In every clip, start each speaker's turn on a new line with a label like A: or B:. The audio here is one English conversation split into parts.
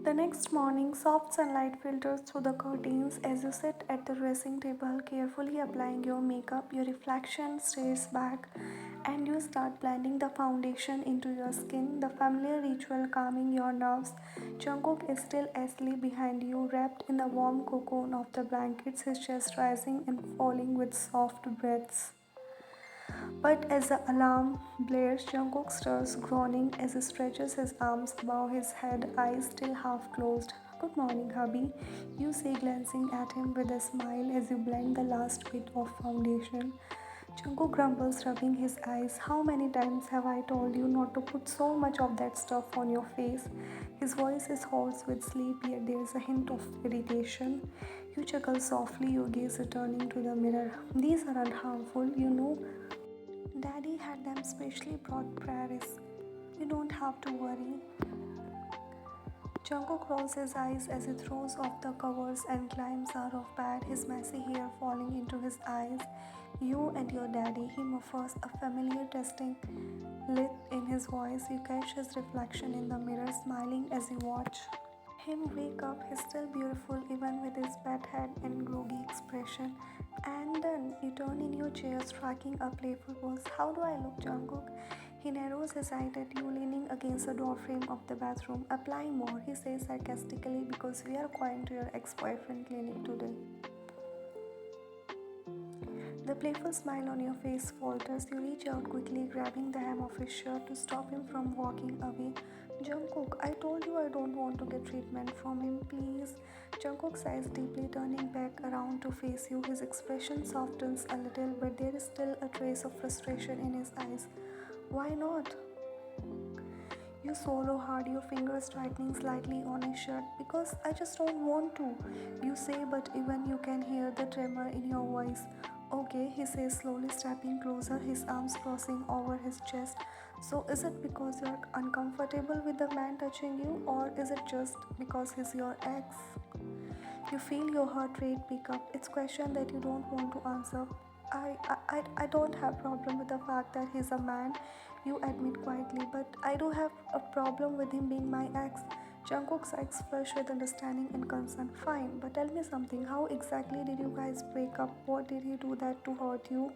A: The next morning, soft sunlight filters through the curtains as you sit at the dressing table, carefully applying your makeup. Your reflection stares back, and you start blending the foundation into your skin, the familiar ritual calming your nerves. Jungkook is still asleep behind you, wrapped in the warm cocoon of the blankets, his chest rising and falling with soft breaths. But as the alarm blares, Jungkook stirs, groaning as he stretches his arms above his head, eyes still half closed. Good morning, hubby, you say, glancing at him with a smile as you blend the last bit of foundation. Jungkook grumbles, rubbing his eyes. How many times have I told you not to put so much of that stuff on your face? His voice is hoarse with sleep, yet there is a hint of irritation. You chuckle softly, your gaze returning to the mirror. These aren't harmful, you know. Daddy had them specially brought Paris. You don't have to worry. Jungkook rolls his eyes as he throws off the covers and climbs out of bed, his messy hair falling into his eyes. You and your daddy, he muffers, a familiar testing lit in his voice. You catch his reflection in the mirror, smiling as you watch him wake up. He's still beautiful even with his bad head and groggy expression. And then you turn in your chair, striking a playful pose. How do I look, Jungkook? He narrows his eyes at you, leaning against the doorframe of the bathroom. Apply more, he says sarcastically, because we are going to your ex-boyfriend clinic today. The playful smile on your face falters. You reach out quickly, grabbing the hem of his shirt to stop him from walking away. Jungkook, I told you I don't want to get treatment from him, please. Jungkook sighs deeply, turning back around to face you. His expression softens a little, but there is still a trace of frustration in his eyes. Why not? You swallow hard, your fingers tightening slightly on his shirt. Because I just don't want to, you say, but even you can hear the tremor in your voice. Okay, he says, slowly stepping closer, his arms crossing over his chest. So, is it because you're uncomfortable with the man touching you, or is it just because he's your ex? You feel your heart rate pick up. It's a question that you don't want to answer. I don't have problem with the fact that he's a man, you admit quietly, but I do have a problem with him being my ex. Jungkook's eyes flush with understanding and concern. Fine, but tell me something. How exactly did you guys break up? What did he do that to hurt you?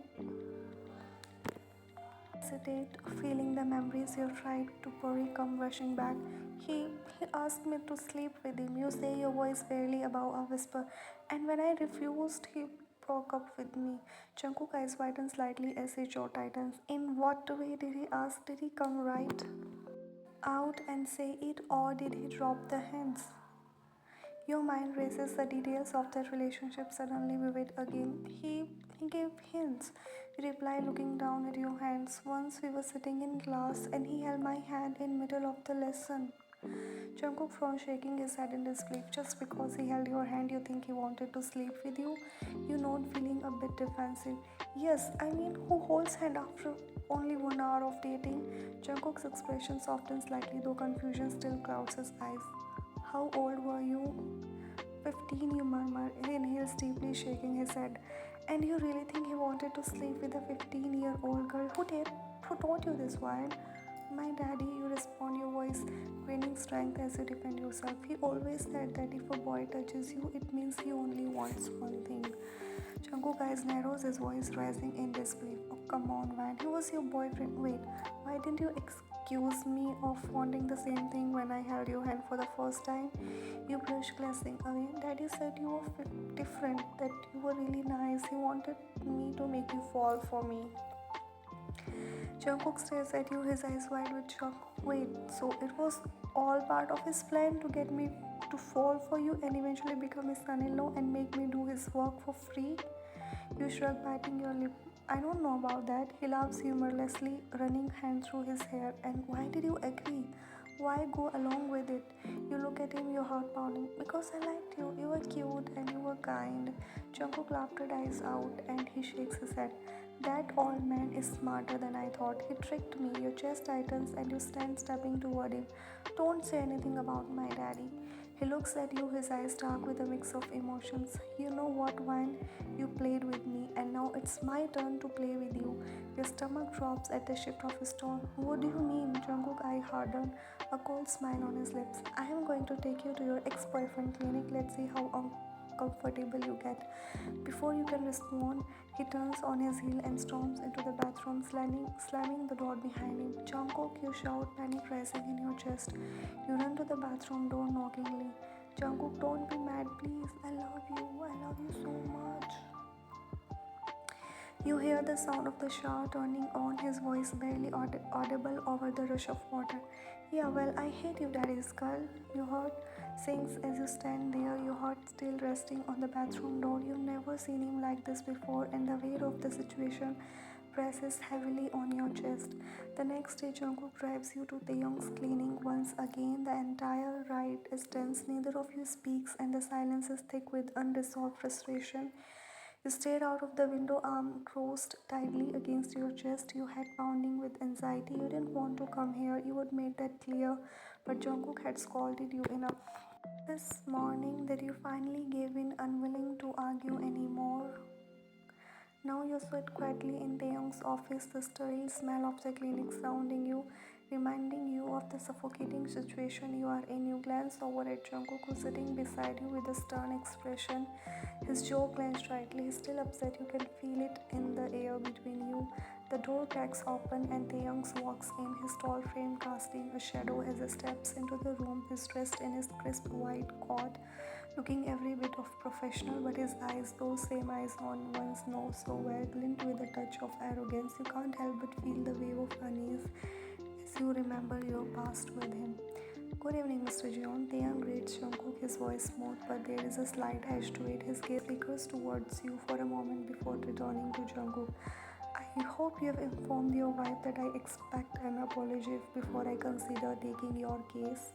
A: Hesitate, feeling the memories you tried to bury come rushing back. He asked me to sleep with him. You say, your voice barely above a whisper. And when I refused, he broke up with me. Jungkook eyes widen slightly as his jaw tightens. In what way did he ask? Did he come right out and say it, or did he drop the hints? Your mind races, the details of that relationship suddenly vivid again. He gave hints. You reply, looking down at your hands. Once we were sitting in class and he held my hand in middle of the lesson. Jungkook from shaking his head in disbelief. Just because he held your hand, you think he wanted to sleep with you? You note, feeling a bit defensive. Yes, I mean, who holds hand after only 1 hour of dating? Jungkook's expression softens slightly, though confusion still clouds his eyes. How old were you? 15, you murmur. He inhales deeply, shaking his head. And you really think he wanted to sleep with a 15-year-old girl? Who taught you this wine? My daddy, you respond, your voice gaining strength as you defend yourself. He always said that if a boy touches you, it means he only wants one thing. Jungkook eyes narrows, his voice rising in disbelief. Oh, come on, man. He was your boyfriend. Wait, why didn't you excuse me of wanting the same thing when I held your hand for the first time? You blush, glancing away. Daddy said you were different, that you were really nice. He wanted me to make you fall for me. Jungkook stares at you, his eyes wide with shock. Wait, so it was all part of his plan to get me to fall for you and eventually become his son-in-law and make me do his work for free? You shrug, biting your lip. I don't know about that. He laughs humorlessly, running hand through his hair. And why did you agree? Why go along with it? You look at him, your heart pounding. Because I liked you. You were cute and you were kind. Jungkook laughter dies out and he shakes his head. That old man is smarter than I thought. He tricked me. Your chest tightens and you stand stepping toward him. Don't say anything about my daddy. He looks at you, his eyes dark with a mix of emotions. You know what, Wine? You played with me, and now it's my turn to play with you. Your stomach drops at the shift of his tone. What do you mean? Jungkook eye hardened, a cold smile on his lips. I am going to take you to your ex-boyfriend clinic. Let's see how uncomfortable you get. Before you can respond, he turns on his heel and storms into the bathroom, slamming the door behind him. Jungkook, you shout, panic rising in your chest. You run to the bathroom door knockingly. Jungkook, don't be mad, please. I love you. I love you so much. You hear the sound of the shower turning on, his voice barely audible over the rush of water. Yeah, well, I hate you, daddy's girl. You heard sings as you stand there, your heart still resting on the bathroom door. You've never seen him like this before, and the weight of the situation presses heavily on your chest. The next day, Jungkook drives you to Taeyong's clinic once again. The entire ride is tense. Neither of you speaks, and the silence is thick with unresolved frustration. You stared out of the window, arm crossed tightly against your chest, your head pounding with anxiety. You didn't want to come here, you had made that clear, but Jungkook had scolded you enough this morning that you finally gave in, unwilling to argue anymore. Now you sit quietly in Taeyong's office, the sterile smell of the clinic surrounding you, reminding you of the suffocating situation you are in. You glance over at Jungkook, who's sitting beside you with a stern expression, his jaw clenched tightly. He's still upset. You can feel it in the air between you. The door cracks open and Taeyong walks in, his tall frame casting a shadow as he steps into the room. He's dressed in his crisp white coat, looking every bit of professional, but his eyes, those same eyes on one's nose so well, glint with a touch of arrogance. You can't help but feel the wave of unease as you remember your past with him. Good evening, Mr. Jeon. Taeyang greets Jungkook, his voice smooth, but there is a slight edge to it. His gaze flickers towards you for a moment before returning to Jungkook. I hope you have informed your wife that I expect an apology before I consider taking your case.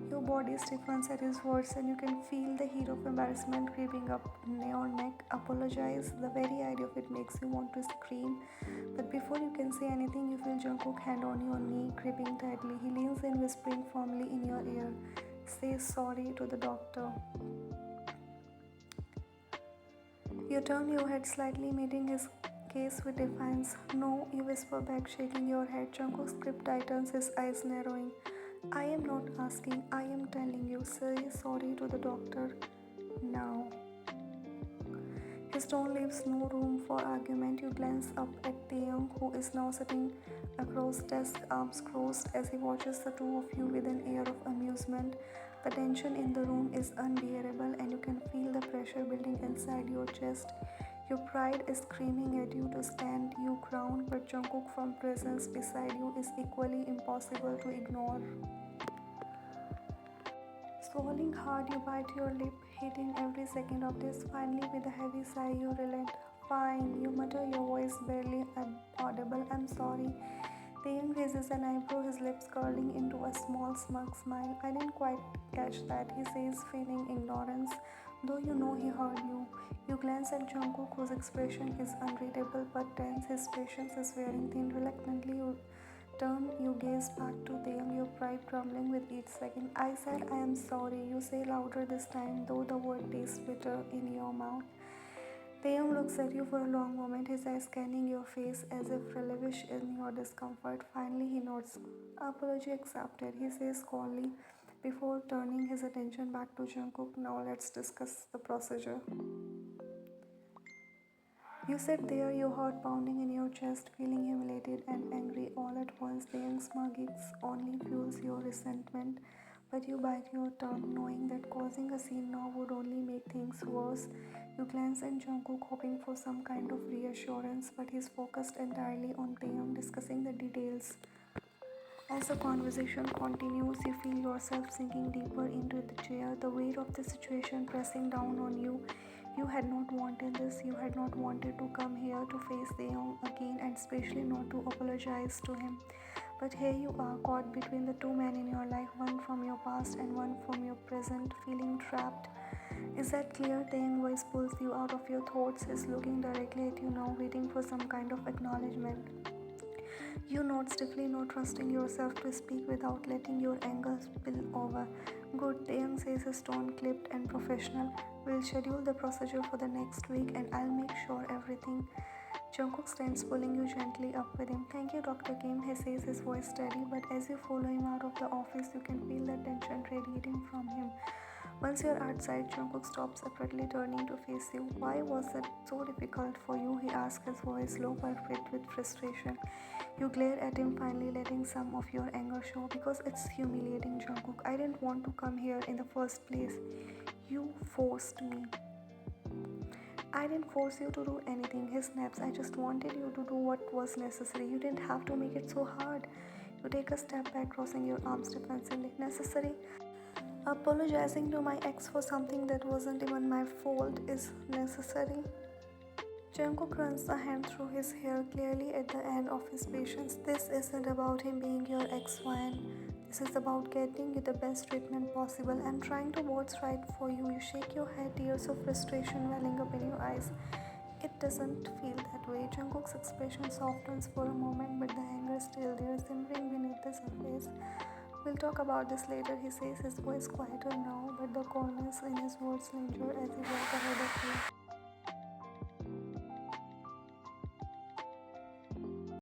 A: Your body stiffens at his words, and you can feel the heat of embarrassment creeping up your neck. Apologize. The very idea of it makes you want to scream. But before you can say anything, you feel Jungkook hand on your knee, gripping tightly. He leans in, whispering firmly in your ear. Say sorry to the doctor. You turn your head slightly, meeting his gaze with defiance. No, you whisper back, shaking your head. Jungkook's grip tightens, his eyes narrowing. I am not asking, I am telling you. Say sorry to the doctor now. His tone leaves no room for argument. You glance up at Taeyong, who is now sitting across desk, arms crossed, as he watches the two of you with an air of amusement. The tension in the room is unbearable, and you can feel the pressure building inside your chest. Your pride is screaming at you to stand your ground, but Jungkook from presence beside you is equally impossible to ignore. Swallowing hard, you bite your lip, hating every second of this. Finally, with a heavy sigh, you relent. Fine, you mutter, your voice barely audible. I'm sorry. Taeyang raises an eyebrow, his lips curling into a small smug smile. I didn't quite catch that, he says, feigning ignorance, though you know he heard you. You glance at Jungkook, whose expression is unreadable but tense. His patience is wearing thin. Reluctantly, you turn your gaze back to Taeyang, your pride crumbling with each second. I said I am sorry, you say louder this time, though the word tastes bitter in your mouth. Taeyong looks at you for a long moment, his eyes scanning your face as if relish in your discomfort. Finally, he nods. Apology accepted, he says coldly, before turning his attention back to Jungkook. Now let's discuss the procedure. You sit there, your heart pounding in your chest, feeling humiliated and angry all at once. Taeyong's smuggies only fuels your resentment, but you bite your tongue, knowing that causing a scene now would only make things worse. You glance at Jungkook, hoping for some kind of reassurance, but he's focused entirely on Taeyong, discussing the details. As the conversation continues, you feel yourself sinking deeper into the chair, the weight of the situation pressing down on you. You had not wanted this, you had not wanted to come here to face Taeyong again, and especially not to apologize to him. But here you are, caught between the two men in your life, one from your past and one from your present, feeling trapped. Is that clear? Taeyong voice pulls you out of your thoughts. He's looking directly at you now, waiting for some kind of acknowledgement. You nod stiffly, not trusting yourself to speak without letting your anger spill over. Good, Young says, his tone clipped and professional. We'll schedule the procedure for the next week and I'll make sure everything. Jungkook stands, pulling you gently up with him. Thank you, Dr. Kim, he says, his voice steady, but as you follow him out of the office, you can feel the tension radiating from him. Once you're outside, Jungkook stops abruptly, turning to face you. Why was it so difficult for you? He asks, his voice low but filled with frustration. You glare at him, finally letting some of your anger show. Because it's humiliating, Jungkook. I didn't want to come here in the first place. You forced me. I didn't force you to do anything. He snaps. I just wanted you to do what was necessary. You didn't have to make it so hard. You take a step back, crossing your arms defensively. Necessary? Apologizing to my ex for something that wasn't even my fault is necessary. Jungkook runs a hand through his hair, clearly at the end of his patience. This isn't about him being your ex-wife. This is about getting you the best treatment possible. I'm trying to what's right for you. You shake your head, tears of frustration welling up in your eyes. It doesn't feel that way. Jungkook's expression softens for a moment, but the anger is still there, simmering beneath the surface. We'll talk about this later, he says, his voice quieter now, but the coldness in his words linger as he walks ahead of you.